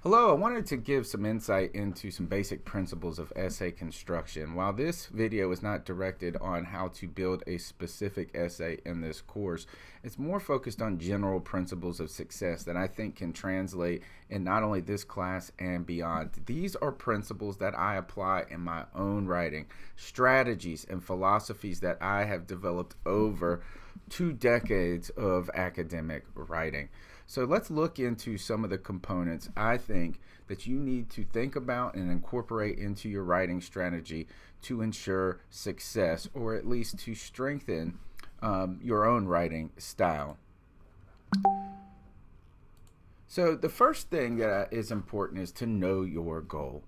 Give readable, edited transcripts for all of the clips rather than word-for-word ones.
Hello, I wanted to give some insight into some basic principles of essay construction. While this video is not directed on how to build a specific essay in this course, it's more focused on general principles of success that I think can translate in not only this class and beyond. These are principles that I apply in my own writing, strategies and philosophies that I have developed over 2 decades of academic writing. So let's look into some of the components I think that you need to think about and incorporate into your writing strategy to ensure success, or at least to strengthen your own writing style. So the first thing that is important is to know your goal.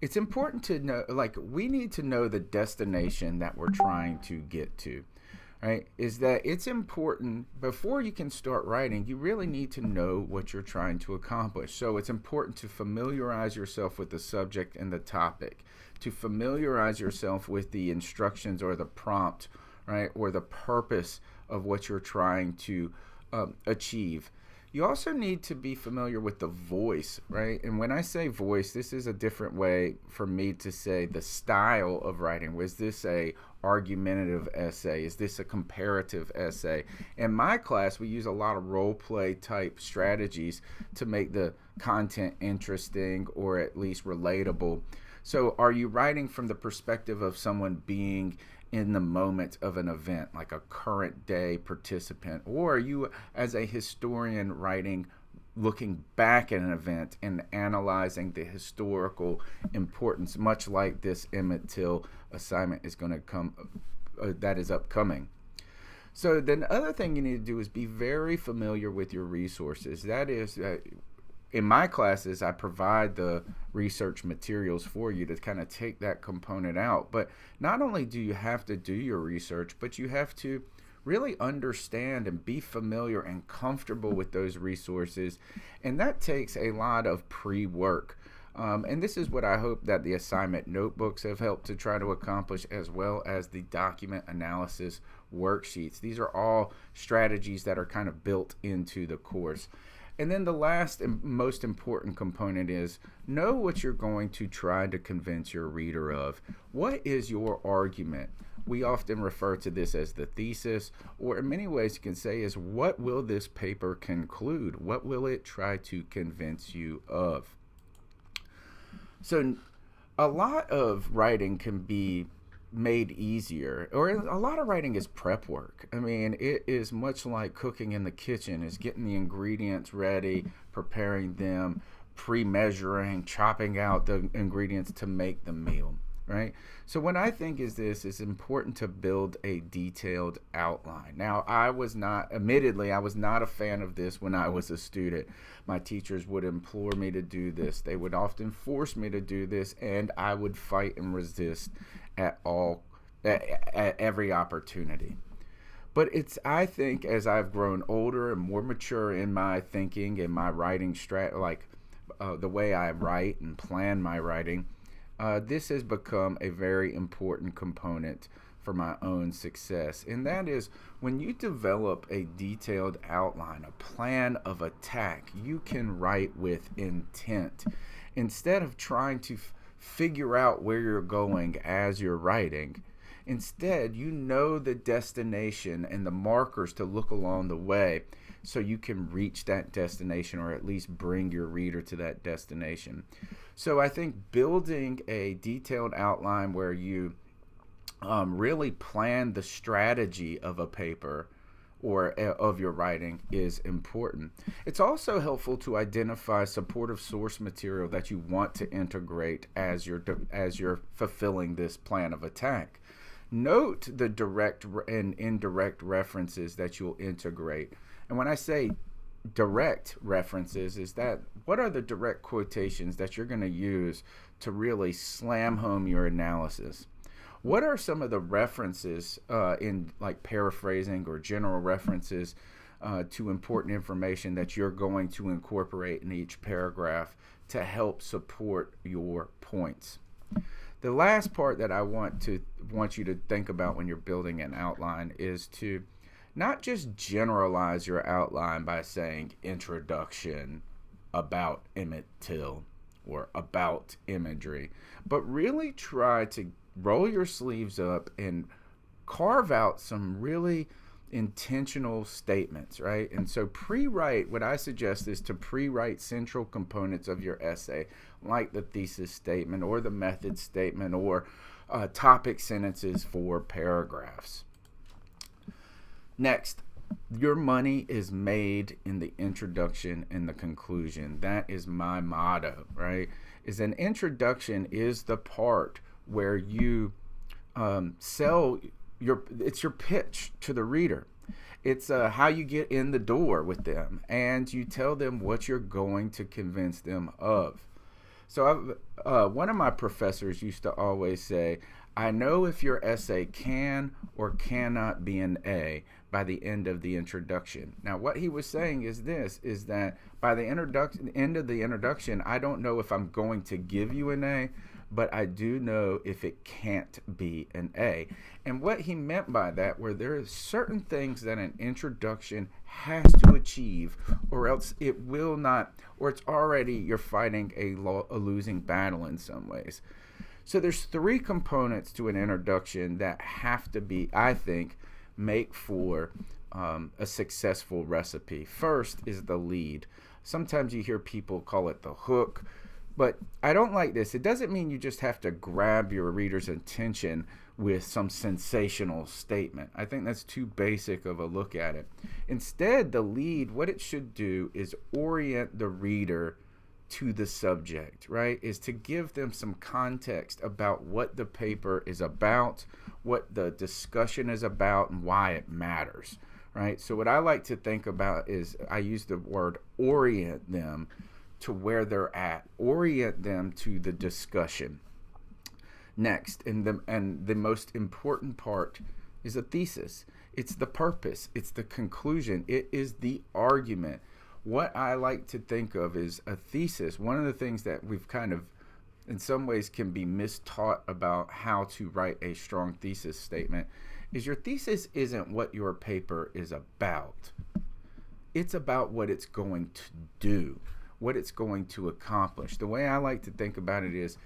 It's important to know, we need to know the destination that we're trying to get to. Right, is that it's important before you can start writing, you really need to know what you're trying to accomplish. So it's important to familiarize yourself with the subject and the topic, to familiarize yourself with the instructions or the prompt, right, or the purpose of what you're trying to achieve. You also need to be familiar with the voice, right? And when I say voice, this is a different way for me to say the style of writing. Was this a argumentative essay? Is this a comparative essay? In my class, we use a lot of role play type strategies to make the content interesting or at least relatable. So are you writing from the perspective of someone being in the moment of an event, like a current day participant, or are you as a historian writing, looking back at an event and analyzing the historical importance, much like this Emmett Till assignment is going to come, that is upcoming. So then the other thing you need to do is be very familiar with your resources. That is, in my classes, I provide the research materials for you to kind of take that component out. But not only do you have to do your research, but you have to really understand and be familiar and comfortable with those resources. And that takes a lot of pre-work. And this is what I hope that the assignment notebooks have helped to try to accomplish, as well as the document analysis worksheets. These are all strategies that are kind of built into the course. And then the last and most important component is know what you're going to try to convince your reader of. What is your argument? We often refer to this as the thesis, or in many ways you can say is, what will this paper conclude? What will it try to convince you of? So a lot of writing can be made easier, or a lot of writing is prep work. I mean, it is much like cooking in the kitchen, is getting the ingredients ready, preparing them, pre-measuring, chopping out the ingredients to make the meal, right? So what I think is this is important to build a detailed outline. Now, admittedly, I was not a fan of this when I was a student. My teachers would implore me to do this. They would often force me to do this, and I would fight and resist at every opportunity. But I think as I've grown older and more mature in my thinking and my writing the way I write and plan my writing, this has become a very important component for my own success. And that is, when you develop a detailed outline, a plan of attack, you can write with intent. Instead of trying to figure out where you're going as you're writing, instead, you know the destination and the markers to look along the way so you can reach that destination, or at least bring your reader to that destination. So I think building a detailed outline where you really plan the strategy of a paper or of your writing is important. It's also helpful to identify supportive source material that you want to integrate as you're fulfilling this plan of attack. Note the direct and indirect references that you'll integrate. And when I say direct references, is that what are the direct quotations that you're going to use to really slam home your analysis? What are some of the references in like paraphrasing or general references to important information that you're going to incorporate in each paragraph to help support your points? The last part that I want you to think about when you're building an outline is to not just generalize your outline by saying introduction, about Emmett Till or about imagery, but really try to roll your sleeves up and carve out some really intentional statements, right? And so pre-write, what I suggest is to pre-write central components of your essay, like the thesis statement or the method statement or topic sentences for paragraphs. Next, your money is made in the introduction and the conclusion. That is my motto, right? Is an introduction is the part where you sell it's your pitch to the reader. It's how you get in the door with them, and you tell them what you're going to convince them of. So one of my professors used to always say, I know if your essay can or cannot be an A by the end of the introduction. Now, what he was saying is this, is that by the end of the introduction, I don't know if I'm going to give you an A, but I do know if it can't be an A. And what he meant by that were there are certain things that an introduction has to achieve, or else it will not, or it's already, you're fighting a losing battle in some ways. So there's three components to an introduction that have to be, I think, make for a successful recipe. First is the lead. Sometimes you hear people call it the hook, but I don't like this. It doesn't mean you just have to grab your reader's attention with some sensational statement. I think that's too basic of a look at it. Instead, the lead, what it should do is orient the reader to the subject, right? Is to give them some context about what the paper is about, what the discussion is about, and why it matters, right? So what I like to think about is I use the word orient them to where they're at, orient them to the discussion. Next, and the most important part is a thesis. It's the purpose, it's the conclusion, it is the argument. What I like to think of is a thesis. One of the things that we've kind of, in some ways, can be mistaught about how to write a strong thesis statement is your thesis isn't what your paper is about. It's about what it's going to do, what it's going to accomplish. The way I like to think about it is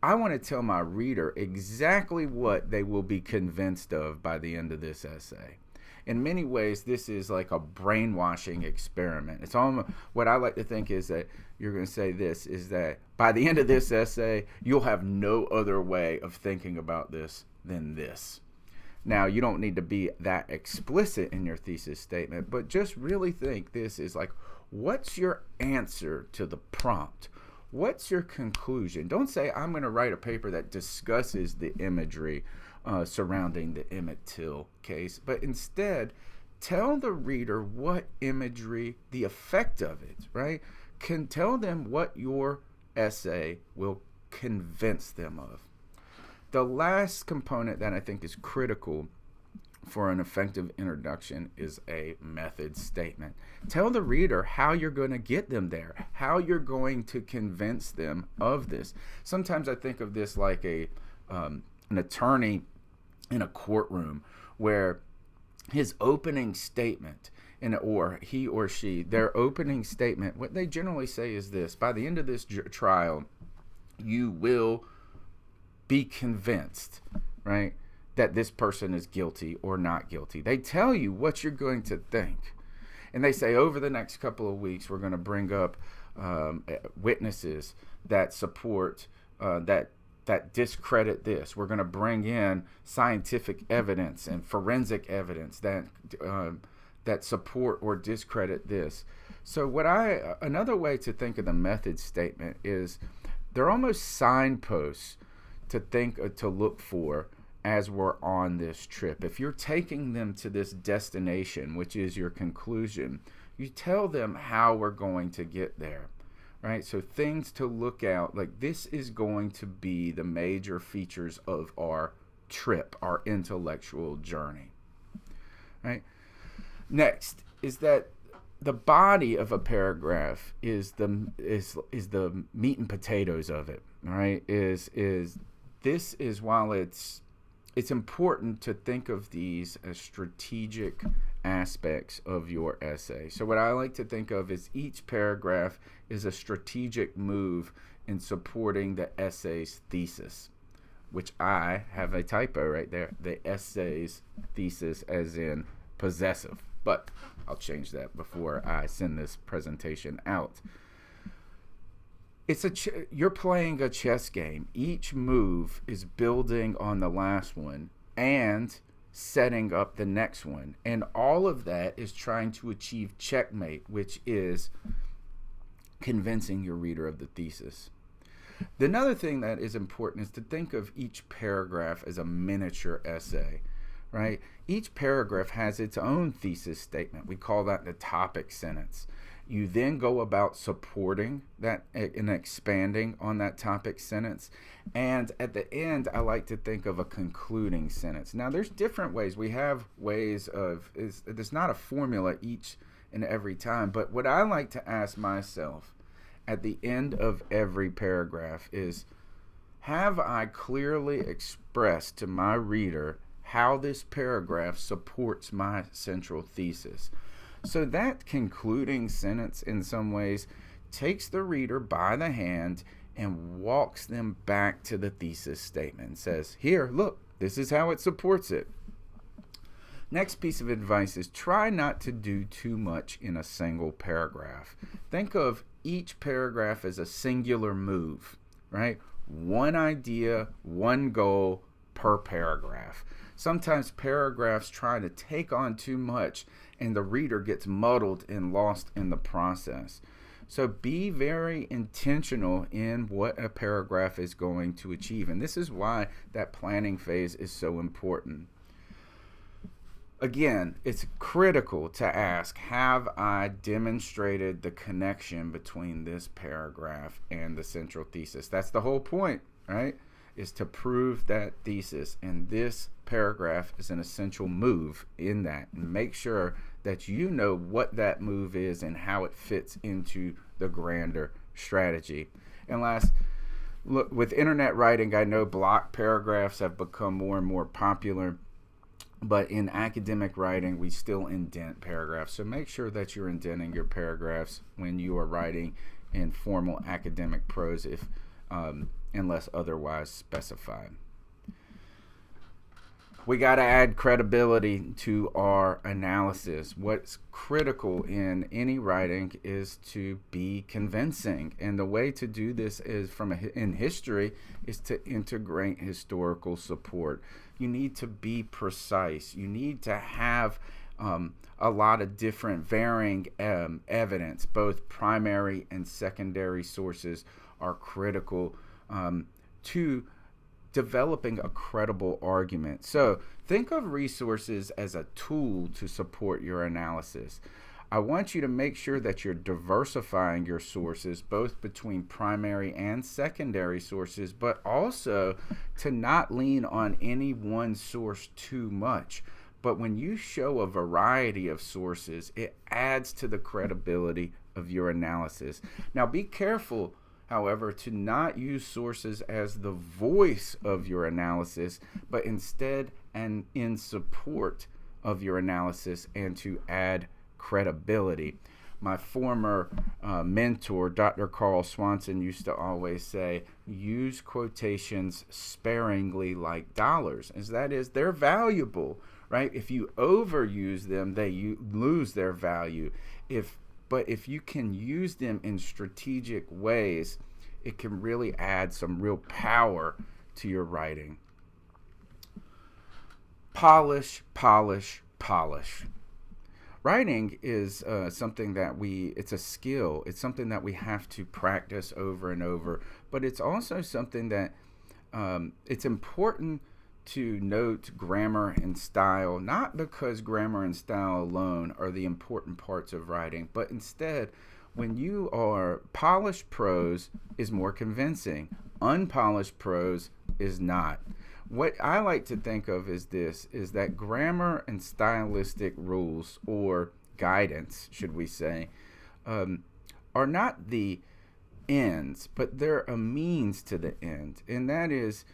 I want to tell my reader exactly what they will be convinced of by the end of this essay. In many ways, this is like a brainwashing experiment. It's almost, what I like to think is that you're going to say this, is that by the end of this essay, you'll have no other way of thinking about this than this. Now, you don't need to be that explicit in your thesis statement, but just really think this is like, what's your answer to the prompt? What's your conclusion? Don't say, I'm going to write a paper that discusses the imagery surrounding the Emmett Till case, but instead tell the reader what imagery, the effect of it, right? Can tell them what your essay will convince them of. The last component that I think is critical for an effective introduction is a method statement. Tell the reader how you're going to get them there, how you're going to convince them of this. Sometimes I think of this like an attorney in a courtroom where his opening statement, or he or she, their opening statement, what they generally say is this: by the end of this trial, you will be convinced, right, that this person is guilty or not guilty. They tell you what you're going to think. And they say, over the next couple of weeks, we're going to bring up witnesses that support, that discredit this. We're going to bring in scientific evidence and forensic evidence that support or discredit this. So another way to think of the method statement is they're almost signposts to look for as we're on this trip. If you're taking them to this destination, which is your conclusion, you tell them how we're going to get there, right? So things to look out, like this is going to be the major features of our trip, our intellectual journey, right? Next is that the body of a paragraph is the meat and potatoes of it, right? This is while it's it's important to think of these as strategic aspects of your essay. So what I like to think of is each paragraph is a strategic move in supporting the essay's thesis, which I have a typo right there. The essay's thesis as in possessive. But I'll change that before I send this presentation out. You're playing a chess game. Each move is building on the last one and setting up the next one. And all of that is trying to achieve checkmate, which is convincing your reader of the thesis. Another thing that is important is to think of each paragraph as a miniature essay, right? Each paragraph has its own thesis statement. We call that the topic sentence. You then go about supporting that and expanding on that topic sentence. And at the end, I like to think of a concluding sentence. Now, there's different ways. We have ways of, there's not a formula each and every time, but what I like to ask myself at the end of every paragraph is, have I clearly expressed to my reader how this paragraph supports my central thesis? So that concluding sentence in some ways takes the reader by the hand and walks them back to the thesis statement and says, here, look, this is how it supports it. Next piece of advice is try not to do too much in a single paragraph. Think of each paragraph as a singular move, right? One idea, one goal per paragraph. Sometimes paragraphs try to take on too much and the reader gets muddled and lost in the process. So be very intentional in what a paragraph is going to achieve. And this is why that planning phase is so important. Again, it's critical to ask, have I demonstrated the connection between this paragraph and the central thesis? That's the whole point, right? Is to prove that thesis, and this paragraph is an essential move in that. And make sure that you know what that move is and how it fits into the grander strategy. And last, look, with internet writing, I know block paragraphs have become more and more popular, but in academic writing, we still indent paragraphs. So make sure that you're indenting your paragraphs when you are writing in formal academic prose, unless otherwise specified. We got to add credibility to our analysis. What's critical in any writing is to be convincing. And the way to do this is in history is to integrate historical support. You need to be precise. You need to have a lot of different varying evidence. Both primary and secondary sources are critical to developing a credible argument. So think of resources as a tool to support your analysis. I want you to make sure that you're diversifying your sources, both between primary and secondary sources, but also to not lean on any one source too much. But when you show a variety of sources, it adds to the credibility of your analysis. Now, be careful, however, to not use sources as the voice of your analysis, but instead and in support of your analysis and to add credibility. My former mentor, Dr. Carl Swanson, used to always say, use quotations sparingly like dollars. As that is, they're valuable, right? If you overuse them, they lose their value. But if you can use them in strategic ways, it can really add some real power to your writing. Polish, polish, polish. Writing is something that it's a skill. It's something that we have to practice over and over. But it's also something that it's important to note grammar and style, not because grammar and style alone are the important parts of writing, but instead, when you are polished prose is more convincing. Unpolished prose is not. What I like to think of is that grammar and stylistic rules, or guidance, should we say, are not the ends, but they're a means to the end. And that is,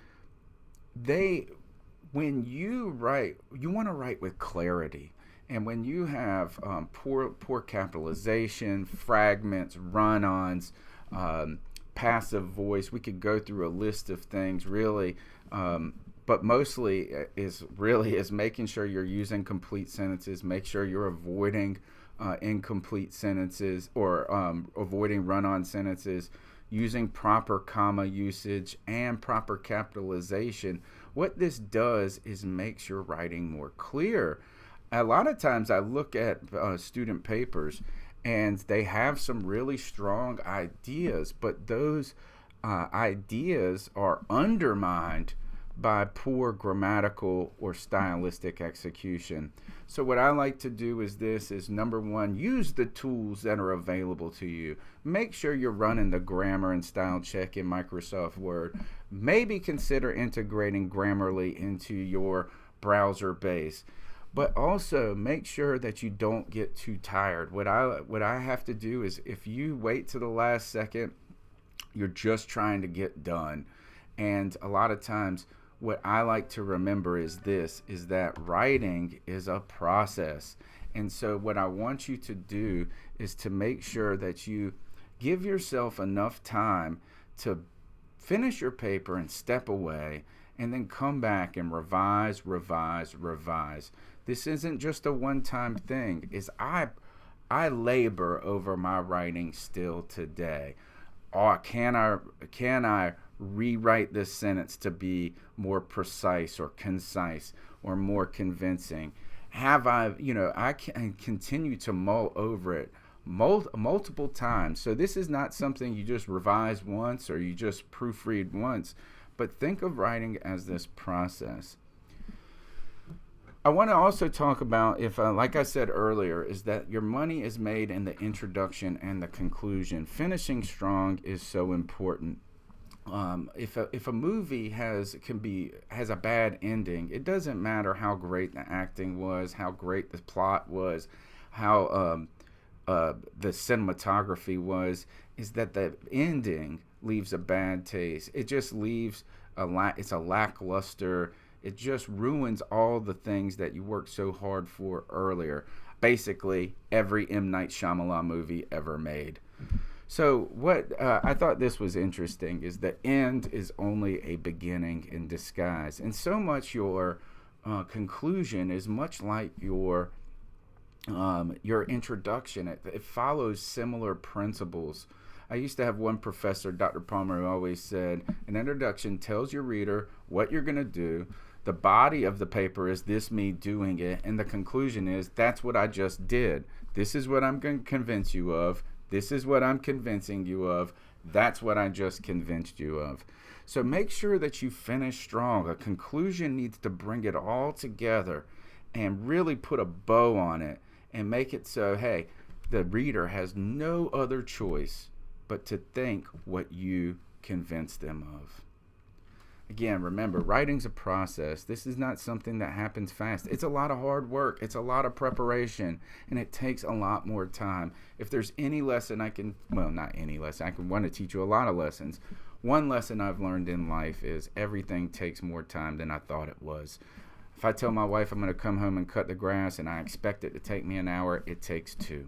when you write, you want to write with clarity. And when you have poor capitalization, fragments, run-ons, passive voice, we could go through a list of things really, but mostly is making sure you're using complete sentences. Make sure you're avoiding incomplete sentences or avoiding run-on sentences, using proper comma usage and proper capitalization. What this does is makes your writing more clear. A lot of times I look at student papers and they have some really strong ideas, but those ideas are undermined by poor grammatical or stylistic execution. So what I like to do is number one, use the tools that are available to you. Make sure you're running the grammar and style check in Microsoft Word. Maybe consider integrating Grammarly into your browser base. But also make sure that you don't get too tired. What I have to do is, if you wait to the last second, you're just trying to get done. And a lot of times what I like to remember is that writing is a process. And so what I want you to do is to make sure that you give yourself enough time to finish your paper and step away, and then come back and revise. This isn't just a one-time thing. I labor over my writing still today. Can I rewrite this sentence to be more precise or concise or more convincing? I can continue to mull over it multiple times. So this is not something you just revise once or you just proofread once, but think of writing as this process. I want to also talk about, like I said earlier, is that your money is made in the introduction and the conclusion. Finishing strong is so important. If a movie has a bad ending, it doesn't matter how great the acting was, how great the plot was, how the cinematography was, is that the ending leaves a bad taste. It just leaves it's a lackluster. It just ruins all the things that you worked so hard for earlier. Basically, every M. Night Shyamalan movie ever made. So what I thought this was interesting is the end is only a beginning in disguise. And so much your conclusion is much like your introduction. It follows similar principles. I used to have one professor, Dr. Palmer, who always said, an introduction tells your reader what you're going to do. The body of the paper is this me doing it. And the conclusion is, that's what I just did. This is what I'm going to convince you of. This is what I'm convincing you of. That's what I just convinced you of. So make sure that you finish strong. A conclusion needs to bring it all together and really put a bow on it and make it so, hey, the reader has no other choice but to think what you convinced them of. Again, remember, writing's a process. This is not something that happens fast. It's a lot of hard work. It's a lot of preparation, and it takes a lot more time. If there's any lesson not any lesson, I want to teach you a lot of lessons. One lesson I've learned in life is everything takes more time than I thought it was. If I tell my wife I'm going to come home and cut the grass and I expect it to take me an hour, it takes 2.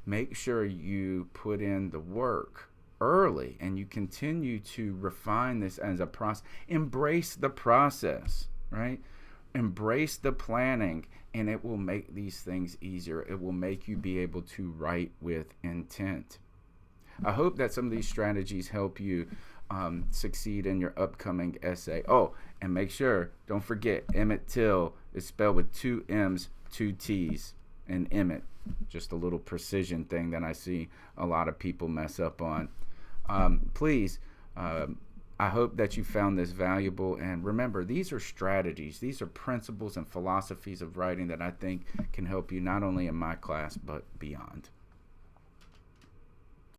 Make sure you put in the work early and you continue to refine this as a process. Embrace the process, right? Embrace the planning, and it will make these things easier. It will make you be able to write with intent. I hope that some of these strategies help you succeed in your upcoming essay. Oh, and make sure, don't forget, Emmett Till is spelled with 2 M's, 2 T's, and Emmett. Just a little precision thing that I see a lot of people mess up on. Please, I hope that you found this valuable. And remember, these are strategies. These are principles and philosophies of writing that I think can help you not only in my class, but beyond.